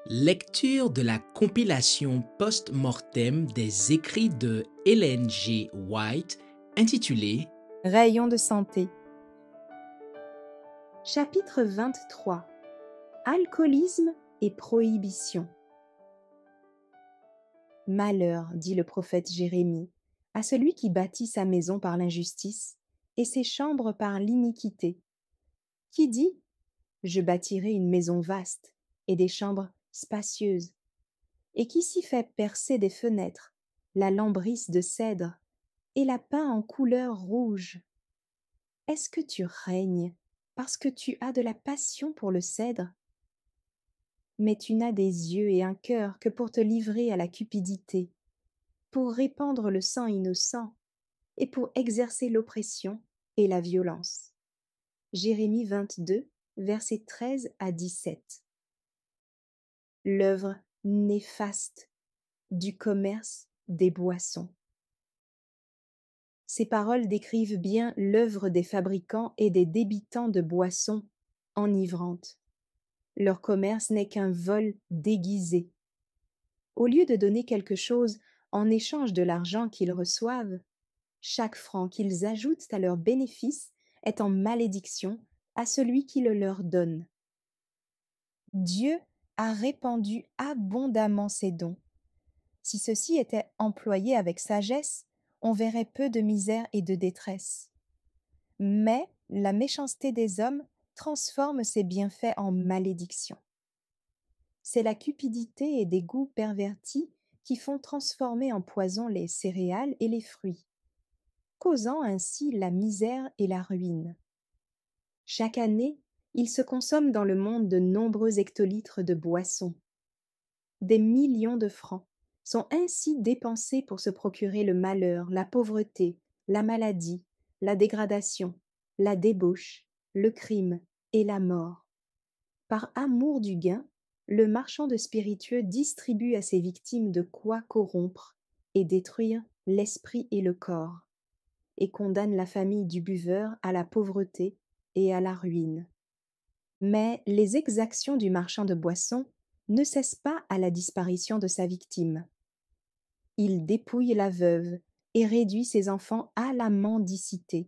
Lecture de la compilation post-mortem des écrits de Ellen G. White intitulée Rayon de santé. Chapitre 23. Alcoolisme et prohibition. Malheur, dit le prophète Jérémie, à celui qui bâtit sa maison par l'injustice et ses chambres par l'iniquité. Qui dit : je bâtirai une maison vaste et des chambres spacieuses, et qui s'y fait percer des fenêtres, la lambrisse de cèdre et la peint en couleur rouge. Est-ce que tu règnes parce que tu as de la passion pour le cèdre ? Mais tu n'as des yeux et un cœur que pour te livrer à la cupidité, pour répandre le sang innocent et pour exercer l'oppression et la violence. Jérémie 22, versets 13 à 17. L'œuvre néfaste du commerce des boissons. Ces paroles décrivent bien l'œuvre des fabricants et des débitants de boissons enivrantes. Leur commerce n'est qu'un vol déguisé. Au lieu de donner quelque chose en échange de l'argent qu'ils reçoivent, chaque franc qu'ils ajoutent à leur bénéfice est en malédiction à celui qui le leur donne. Dieu a répandu abondamment ses dons. Si ceux-ci étaient employés avec sagesse, on verrait peu de misère et de détresse. Mais la méchanceté des hommes transforme ces bienfaits en malédiction. C'est la cupidité et des goûts pervertis qui font transformer en poison les céréales et les fruits, causant ainsi la misère et la ruine. Chaque année, il se consomme dans le monde de nombreux hectolitres de boissons. Des millions de francs sont ainsi dépensés pour se procurer le malheur, la pauvreté, la maladie, la dégradation, la débauche, le crime et la mort. Par amour du gain, le marchand de spiritueux distribue à ses victimes de quoi corrompre et détruire l'esprit et le corps, et condamne la famille du buveur à la pauvreté et à la ruine. Mais les exactions du marchand de boissons ne cessent pas à la disparition de sa victime. Il dépouille la veuve et réduit ses enfants à la mendicité.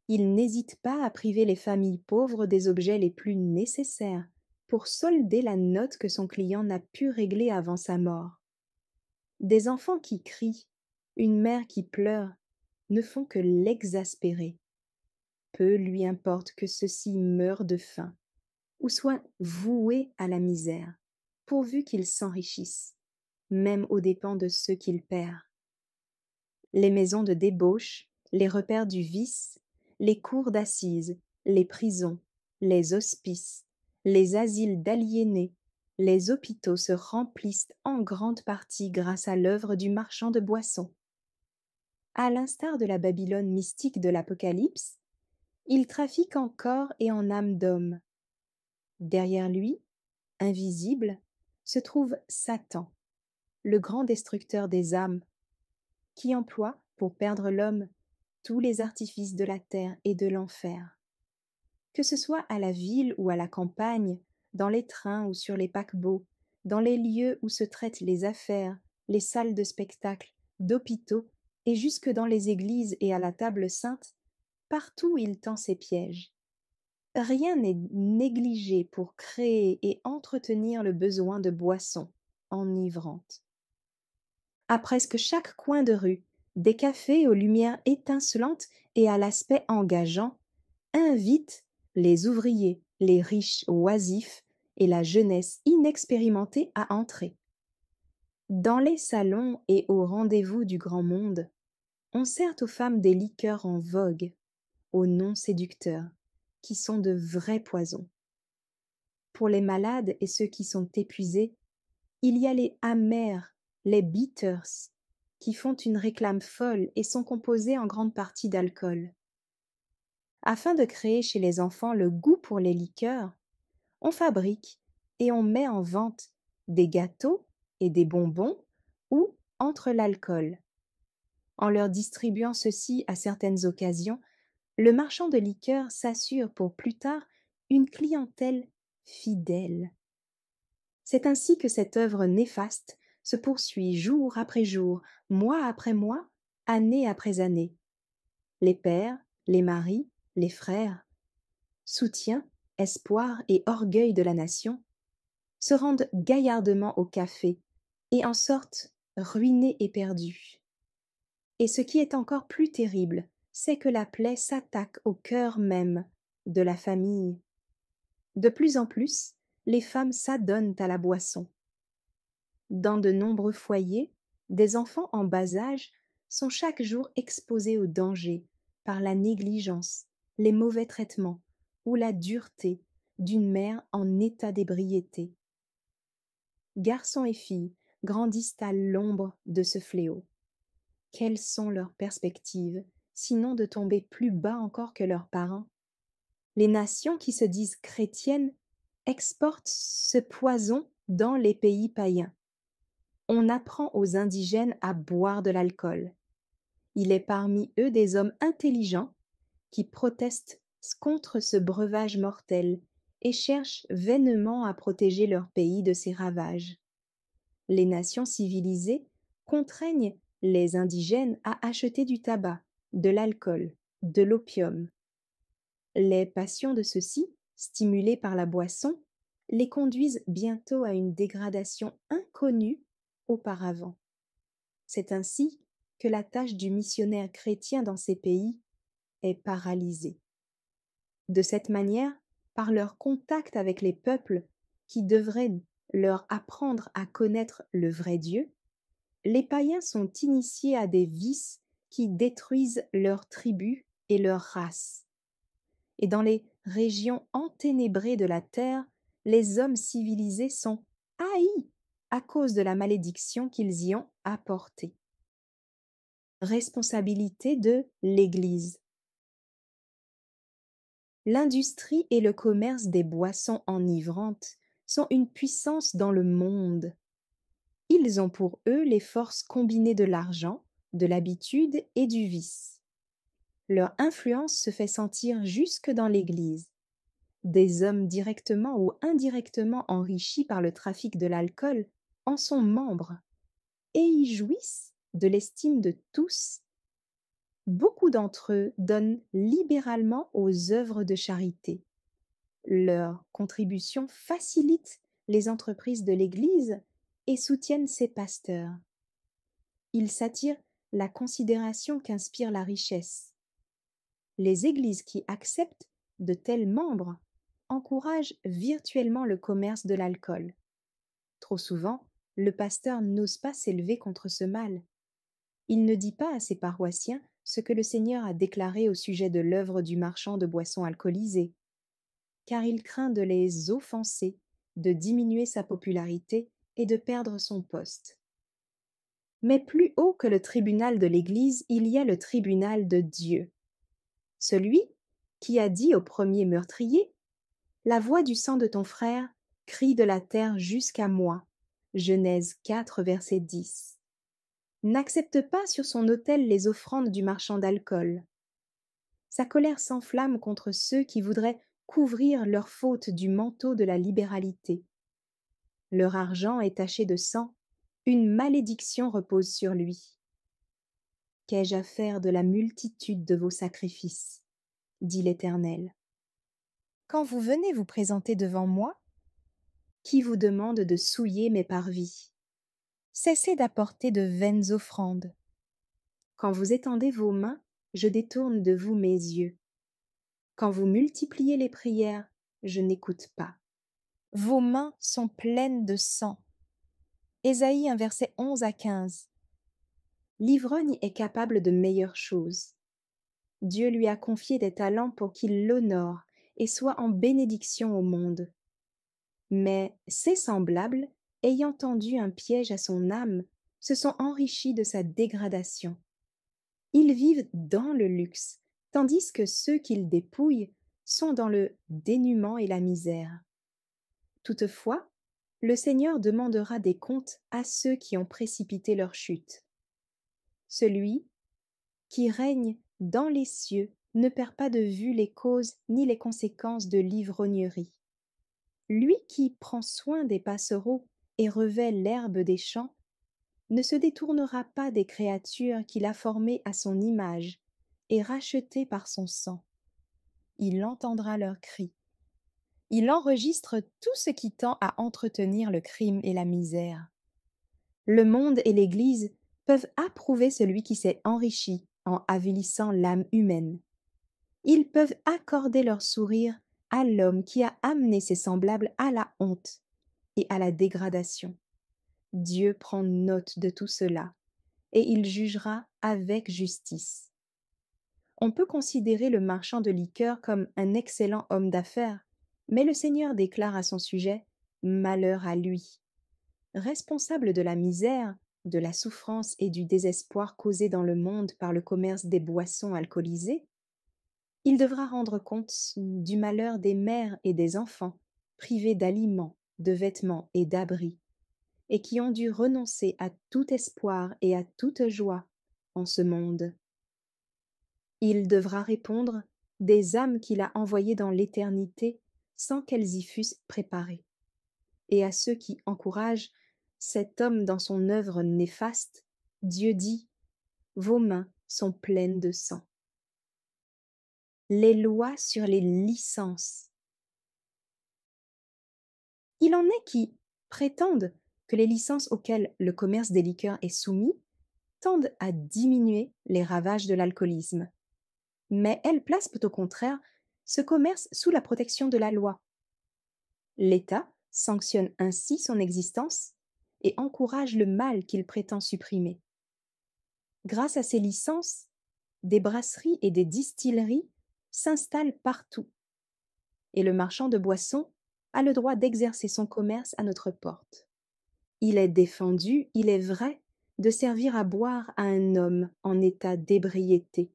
Il n'hésite pas à priver les familles pauvres des objets les plus nécessaires pour solder la note que son client n'a pu régler avant sa mort. Des enfants qui crient, une mère qui pleure, ne font que l'exaspérer. Peu lui importe que ceux-ci meurent de faim ou soient voués à la misère, pourvu qu'ils s'enrichissent, même aux dépens de ceux qu'il perd. Les maisons de débauche, les repères du vice, les cours d'assises, les prisons, les hospices, les asiles d'aliénés, les hôpitaux se remplissent en grande partie grâce à l'œuvre du marchand de boissons. À l'instar de la Babylone mystique de l'Apocalypse, il trafique en corps et en âme d'homme. Derrière lui, invisible, se trouve Satan, le grand destructeur des âmes, qui emploie, pour perdre l'homme, tous les artifices de la terre et de l'enfer. Que ce soit à la ville ou à la campagne, dans les trains ou sur les paquebots, dans les lieux où se traitent les affaires, les salles de spectacle, d'hôpitaux et jusque dans les églises et à la table sainte, partout il tend ses pièges. Rien n'est négligé pour créer et entretenir le besoin de boissons enivrantes. À presque chaque coin de rue, des cafés aux lumières étincelantes et à l'aspect engageant invitent les ouvriers, les riches oisifs et la jeunesse inexpérimentée à entrer. Dans les salons et aux rendez-vous du grand monde, on sert aux femmes des liqueurs en vogue, aux noms séducteurs, qui sont de vrais poisons. Pour les malades et ceux qui sont épuisés, il y a les amers, les bitters, qui font une réclame folle et sont composés en grande partie d'alcool. Afin de créer chez les enfants le goût pour les liqueurs, on fabrique et on met en vente des gâteaux et des bonbons ou entre l'alcool. En leur distribuant ceci à certaines occasions, le marchand de liqueurs s'assure pour plus tard une clientèle fidèle. C'est ainsi que cette œuvre néfaste se poursuit jour après jour, mois après mois, année après année. Les pères, les maris, les frères, soutien, espoir et orgueil de la nation, se rendent gaillardement au café et en sortent ruinés et perdus. Et ce qui est encore plus terrible, c'est que la plaie s'attaque au cœur même de la famille. De plus en plus, les femmes s'adonnent à la boisson. Dans de nombreux foyers, des enfants en bas âge sont chaque jour exposés au danger par la négligence, les mauvais traitements ou la dureté d'une mère en état d'ébriété. Garçons et filles grandissent à l'ombre de ce fléau. Quelles sont leurs perspectives, sinon de tomber plus bas encore que leurs parents? Les nations qui se disent chrétiennes exportent ce poison dans les pays païens. On apprend aux indigènes à boire de l'alcool. Il est parmi eux des hommes intelligents qui protestent contre ce breuvage mortel et cherchent vainement à protéger leur pays de ces ravages. Les nations civilisées contraignent les indigènes à acheter du tabac, de l'alcool, de l'opium. Les passions de ceux-ci, stimulées par la boisson, les conduisent bientôt à une dégradation inconnue auparavant. C'est ainsi que la tâche du missionnaire chrétien dans ces pays est paralysée. De cette manière, par leur contact avec les peuples qui devraient leur apprendre à connaître le vrai Dieu, les païens sont initiés à des vices qui détruisent leur tribu et leur race. Et dans les régions enténébrées de la terre, les hommes civilisés sont haïs à cause de la malédiction qu'ils y ont apportée. Responsabilité de l'Église. L'industrie et le commerce des boissons enivrantes sont une puissance dans le monde. Ils ont pour eux les forces combinées de l'argent, de l'habitude et du vice. Leur influence se fait sentir jusque dans l'Église. Des hommes directement ou indirectement enrichis par le trafic de l'alcool en sont membres et y jouissent de l'estime de tous. Beaucoup d'entre eux donnent libéralement aux œuvres de charité. Leurs contributions facilitent les entreprises de l'Église et soutiennent ses pasteurs. Ils s'attirent la considération qu'inspire la richesse. Les églises qui acceptent de tels membres encouragent virtuellement le commerce de l'alcool. Trop souvent, le pasteur n'ose pas s'élever contre ce mal. Il ne dit pas à ses paroissiens ce que le Seigneur a déclaré au sujet de l'œuvre du marchand de boissons alcoolisées, car il craint de les offenser, de diminuer sa popularité et de perdre son poste. Mais plus haut que le tribunal de l'Église, il y a le tribunal de Dieu. Celui qui a dit au premier meurtrier: « La voix du sang de ton frère crie de la terre jusqu'à moi. » Genèse 4, verset 10. N'accepte pas sur son autel les offrandes du marchand d'alcool. Sa colère s'enflamme contre ceux qui voudraient couvrir leurs fautes du manteau de la libéralité. Leur argent est taché de sang, une malédiction repose sur lui. Qu'ai-je à faire de la multitude de vos sacrifices? Dit l'Éternel. Quand vous venez vous présenter devant moi, qui vous demande de souiller mes parvis? Cessez d'apporter de vaines offrandes. Quand vous étendez vos mains, je détourne de vous mes yeux. Quand vous multipliez les prières, je n'écoute pas. Vos mains sont pleines de sang. Ésaïe 1, verset 11 à 15. L'ivrogne est capable de meilleures choses. Dieu lui a confié des talents pour qu'il l'honore et soit en bénédiction au monde. Mais ses semblables, ayant tendu un piège à son âme, se sont enrichis de sa dégradation. Ils vivent dans le luxe, tandis que ceux qu'ils dépouillent sont dans le dénuement et la misère. Toutefois, le Seigneur demandera des comptes à ceux qui ont précipité leur chute. Celui qui règne dans les cieux ne perd pas de vue les causes ni les conséquences de l'ivrognerie. Lui qui prend soin des passereaux et revêt l'herbe des champs, ne se détournera pas des créatures qu'il a formées à son image et rachetées par son sang. Il entendra leurs cris. Il enregistre tout ce qui tend à entretenir le crime et la misère. Le monde et l'Église peuvent approuver celui qui s'est enrichi en avilissant l'âme humaine. Ils peuvent accorder leur sourire à l'homme qui a amené ses semblables à la honte et à la dégradation. Dieu prend note de tout cela et il jugera avec justice. On peut considérer le marchand de liqueurs comme un excellent homme d'affaires, mais le Seigneur déclare à son sujet: malheur à lui. Responsable de la misère, de la souffrance et du désespoir causés dans le monde par le commerce des boissons alcoolisées, il devra rendre compte du malheur des mères et des enfants, privés d'aliments, de vêtements et d'abris, et qui ont dû renoncer à tout espoir et à toute joie en ce monde. Il devra répondre des âmes qu'il a envoyées dans l'éternité sans qu'elles y fussent préparées. Et à ceux qui encouragent cet homme dans son œuvre néfaste, Dieu dit: vos mains sont pleines de sang. Les lois sur les licences. Il en est qui prétendent que les licences auxquelles le commerce des liqueurs est soumis tendent à diminuer les ravages de l'alcoolisme. Mais elles placent au contraire ce commerce sous la protection de la loi. L'État sanctionne ainsi son existence et encourage le mal qu'il prétend supprimer. Grâce à ces licences, des brasseries et des distilleries s'installent partout, et le marchand de boissons a le droit d'exercer son commerce à notre porte. Il est défendu, il est vrai, de servir à boire à un homme en état d'ébriété.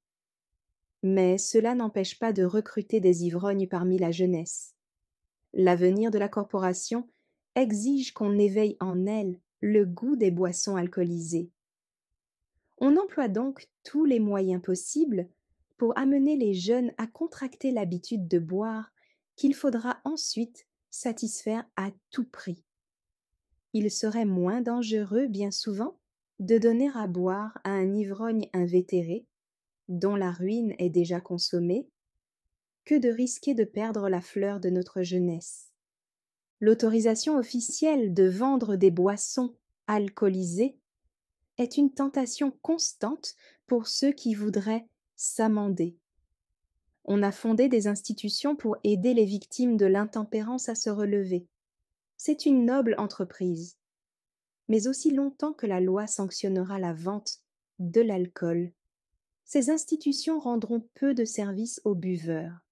Mais cela n'empêche pas de recruter des ivrognes parmi la jeunesse. L'avenir de la corporation exige qu'on éveille en elle le goût des boissons alcoolisées. On emploie donc tous les moyens possibles pour amener les jeunes à contracter l'habitude de boire qu'il faudra ensuite satisfaire à tout prix. Il serait moins dangereux, bien souvent, de donner à boire à un ivrogne invétéré, dont la ruine est déjà consommée, que de risquer de perdre la fleur de notre jeunesse. L'autorisation officielle de vendre des boissons alcoolisées est une tentation constante pour ceux qui voudraient s'amender. On a fondé des institutions pour aider les victimes de l'intempérance à se relever. C'est une noble entreprise. Mais aussi longtemps que la loi sanctionnera la vente de l'alcool, ces institutions rendront peu de service aux buveurs.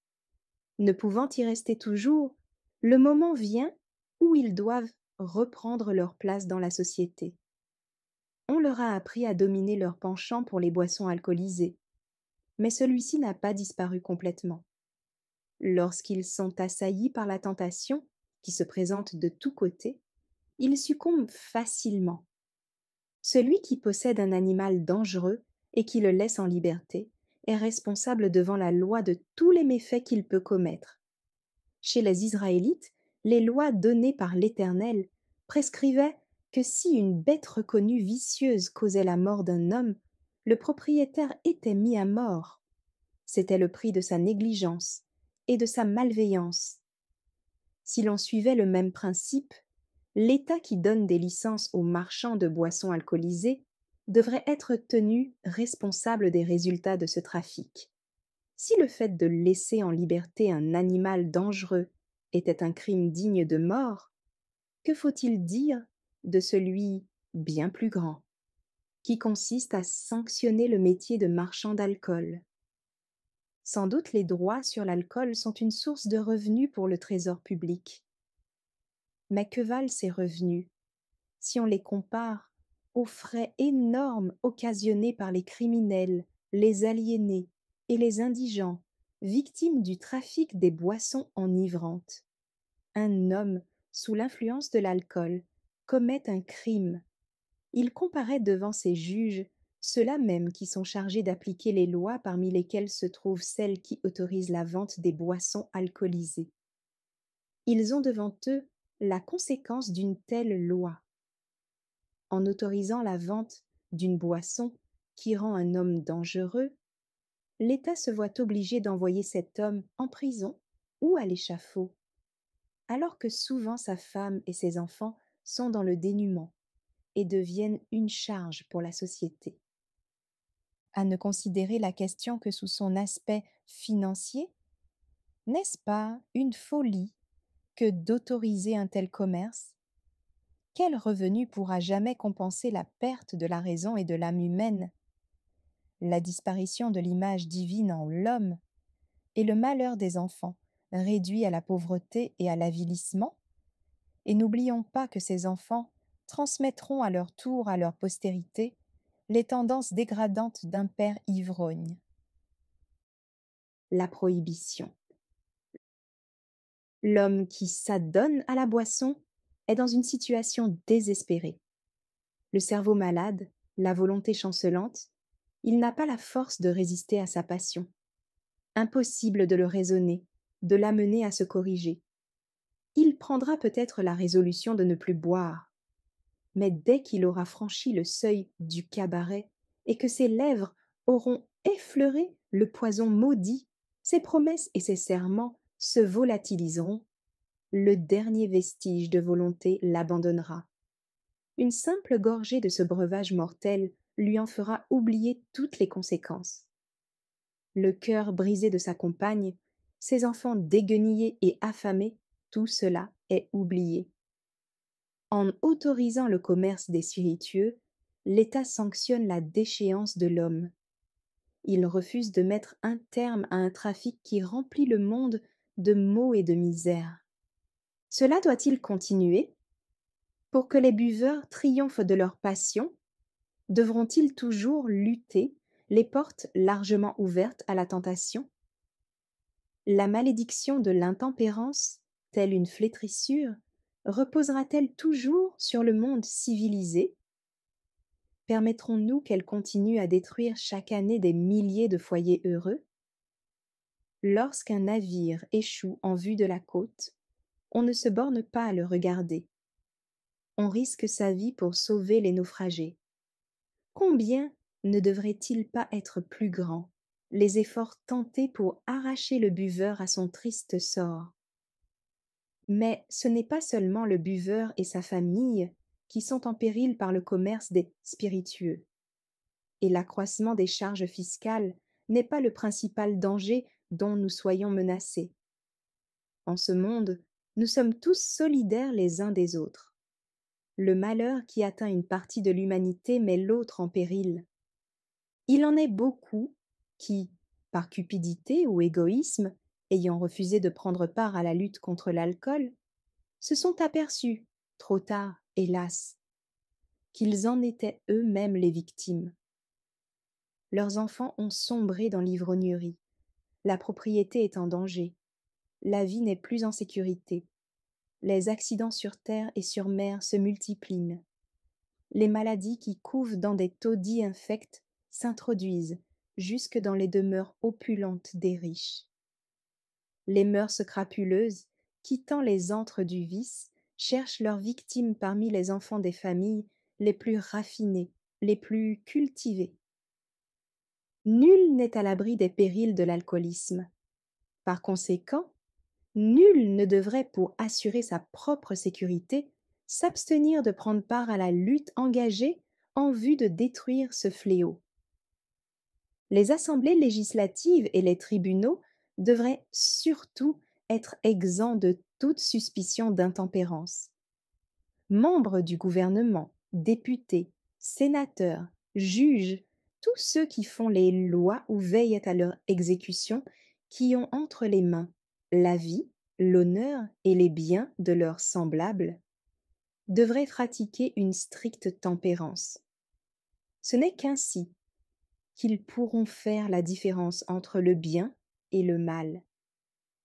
Ne pouvant y rester toujours, le moment vient où ils doivent reprendre leur place dans la société. On leur a appris à dominer leur penchant pour les boissons alcoolisées, mais celui-ci n'a pas disparu complètement. Lorsqu'ils sont assaillis par la tentation, qui se présente de tous côtés, ils succombent facilement. Celui qui possède un animal dangereux et qui le laisse en liberté est responsable devant la loi de tous les méfaits qu'il peut commettre. Chez les Israélites, les lois données par l'Éternel prescrivaient que si une bête reconnue vicieuse causait la mort d'un homme, le propriétaire était mis à mort. C'était le prix de sa négligence et de sa malveillance. Si l'on suivait le même principe, l'État qui donne des licences aux marchands de boissons alcoolisées devrait être tenu responsable des résultats de ce trafic. Si le fait de laisser en liberté un animal dangereux était un crime digne de mort, que faut-il dire de celui bien plus grand, qui consiste à sanctionner le métier de marchand d'alcool? Sans doute les droits sur l'alcool sont une source de revenus pour le trésor public. Mais que valent ces revenus si on les compare aux frais énormes occasionnés par les criminels, les aliénés et les indigents, victimes du trafic des boissons enivrantes? Un homme, sous l'influence de l'alcool, commet un crime. Il comparaît devant ses juges, ceux-là même qui sont chargés d'appliquer les lois parmi lesquelles se trouvent celles qui autorisent la vente des boissons alcoolisées. Ils ont devant eux la conséquence d'une telle loi. En autorisant la vente d'une boisson qui rend un homme dangereux, l'État se voit obligé d'envoyer cet homme en prison ou à l'échafaud, alors que souvent sa femme et ses enfants sont dans le dénuement et deviennent une charge pour la société. À ne considérer la question que sous son aspect financier, n'est-ce pas une folie que d'autoriser un tel commerce? Quel revenu pourra jamais compenser la perte de la raison et de l'âme humaine, la disparition de l'image divine en l'homme et le malheur des enfants réduits à la pauvreté et à l'avilissement? Et n'oublions pas que ces enfants transmettront à leur tour à leur postérité les tendances dégradantes d'un père ivrogne. La prohibition. L'homme qui s'adonne à la boisson est dans une situation désespérée. Le cerveau malade, la volonté chancelante, il n'a pas la force de résister à sa passion. Impossible de le raisonner, de l'amener à se corriger. Il prendra peut-être la résolution de ne plus boire, mais dès qu'il aura franchi le seuil du cabaret et que ses lèvres auront effleuré le poison maudit, ses promesses et ses serments se volatiliseront, le dernier vestige de volonté l'abandonnera. Une simple gorgée de ce breuvage mortel lui en fera oublier toutes les conséquences. Le cœur brisé de sa compagne, ses enfants déguenillés et affamés, tout cela est oublié. En autorisant le commerce des spiritueux, l'État sanctionne la déchéance de l'homme. Il refuse de mettre un terme à un trafic qui remplit le monde de maux et de misère. Cela doit-il continuer? Pour que les buveurs triomphent de leur passion, devront-ils toujours lutter, les portes largement ouvertes à la tentation? La malédiction de l'intempérance, telle une flétrissure, reposera-t-elle toujours sur le monde civilisé? Permettrons-nous qu'elle continue à détruire chaque année des milliers de foyers heureux? Lorsqu'un navire échoue en vue de la côte, on ne se borne pas à le regarder. On risque sa vie pour sauver les naufragés. Combien ne devraient-ils pas être plus grands, les efforts tentés pour arracher le buveur à son triste sort? Mais ce n'est pas seulement le buveur et sa famille qui sont en péril par le commerce des spiritueux. Et l'accroissement des charges fiscales n'est pas le principal danger dont nous soyons menacés. En ce monde, nous sommes tous solidaires les uns des autres. Le malheur qui atteint une partie de l'humanité met l'autre en péril. Il en est beaucoup qui, par cupidité ou égoïsme, ayant refusé de prendre part à la lutte contre l'alcool, se sont aperçus, trop tard, hélas, qu'ils en étaient eux-mêmes les victimes. Leurs enfants ont sombré dans l'ivrognerie. La propriété est en danger. La vie n'est plus en sécurité. Les accidents sur terre et sur mer se multiplient. Les maladies qui couvent dans des taudis infects s'introduisent jusque dans les demeures opulentes des riches. Les mœurs crapuleuses, quittant les antres du vice, cherchent leurs victimes parmi les enfants des familles les plus raffinés, les plus cultivés. Nul n'est à l'abri des périls de l'alcoolisme. Par conséquent, nul ne devrait, pour assurer sa propre sécurité, s'abstenir de prendre part à la lutte engagée en vue de détruire ce fléau. Les assemblées législatives et les tribunaux devraient surtout être exempts de toute suspicion d'intempérance. Membres du gouvernement, députés, sénateurs, juges, tous ceux qui font les lois ou veillent à leur exécution, qui ont entre les mains la vie, l'honneur et les biens de leurs semblables, devraient pratiquer une stricte tempérance. Ce n'est qu'ainsi qu'ils pourront faire la différence entre le bien et le mal,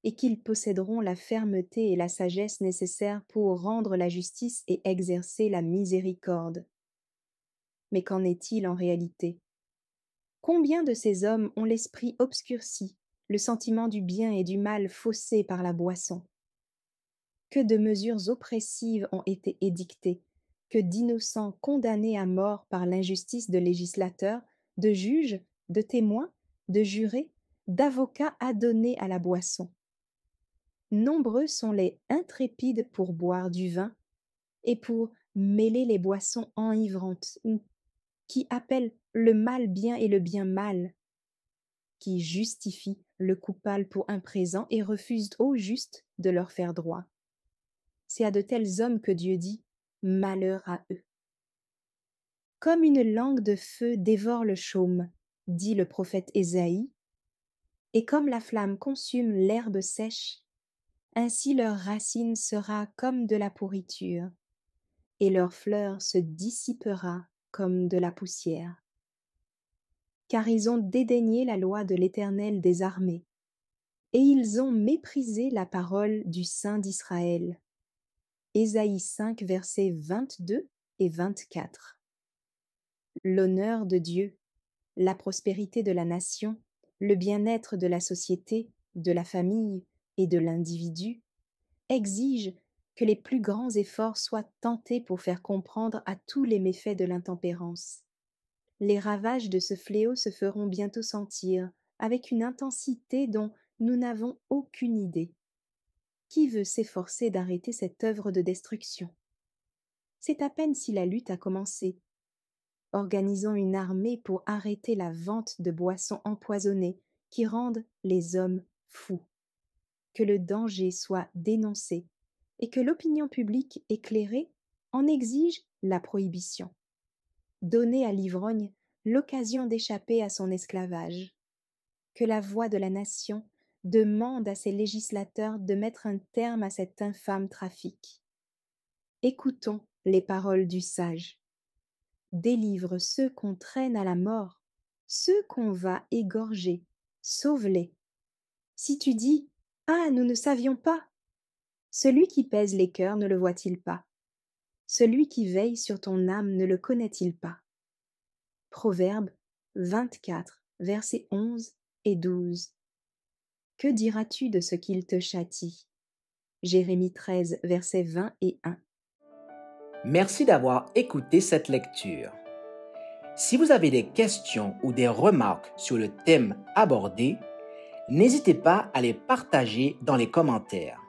et qu'ils posséderont la fermeté et la sagesse nécessaires pour rendre la justice et exercer la miséricorde. Mais qu'en est-il en réalité? Combien de ces hommes ont l'esprit obscurci, le sentiment du bien et du mal faussé par la boisson? Que de mesures oppressives ont été édictées, que d'innocents condamnés à mort par l'injustice de législateurs, de juges, de témoins, de jurés, d'avocats adonnés à la boisson. Nombreux sont les intrépides pour boire du vin et pour mêler les boissons enivrantes, qui appellent le mal bien et le bien mal, qui justifient le coupable pour un présent et refusent au juste de leur faire droit. C'est à de tels hommes que Dieu dit « Malheur à eux ». Comme une langue de feu dévore le chaume, dit le prophète Ésaïe, et comme la flamme consume l'herbe sèche, ainsi leur racine sera comme de la pourriture, et leur fleur se dissipera comme de la poussière. Car ils ont dédaigné la loi de l'Éternel des armées, et ils ont méprisé la parole du Saint d'Israël. Ésaïe 5, versets 22 et 24. L'honneur de Dieu, la prospérité de la nation, le bien-être de la société, de la famille et de l'individu exigent que les plus grands efforts soient tentés pour faire comprendre à tous les méfaits de l'intempérance. Les ravages de ce fléau se feront bientôt sentir avec une intensité dont nous n'avons aucune idée. Qui veut s'efforcer d'arrêter cette œuvre de destruction? C'est à peine si la lutte a commencé. Organisons une armée pour arrêter la vente de boissons empoisonnées qui rendent les hommes fous. Que le danger soit dénoncé et que l'opinion publique éclairée en exige la prohibition. Donner à l'ivrogne l'occasion d'échapper à son esclavage. Que la voix de la nation demande à ses législateurs de mettre un terme à cet infâme trafic. Écoutons les paroles du sage. Délivre ceux qu'on traîne à la mort, ceux qu'on va égorger, sauve-les. Si tu dis « Ah, nous ne savions pas !» celui qui pèse les cœurs ne le voit-il pas? Celui qui veille sur ton âme ne le connaît-il pas? Proverbe 24, versets 11 et 12. Que diras-tu de ce qu'il te châtie? Jérémie 13, versets 20 et 1. Merci d'avoir écouté cette lecture. Si vous avez des questions ou des remarques sur le thème abordé, n'hésitez pas à les partager dans les commentaires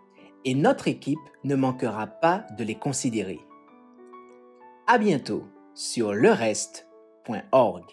et notre équipe ne manquera pas de les considérer. À bientôt sur lereste.org.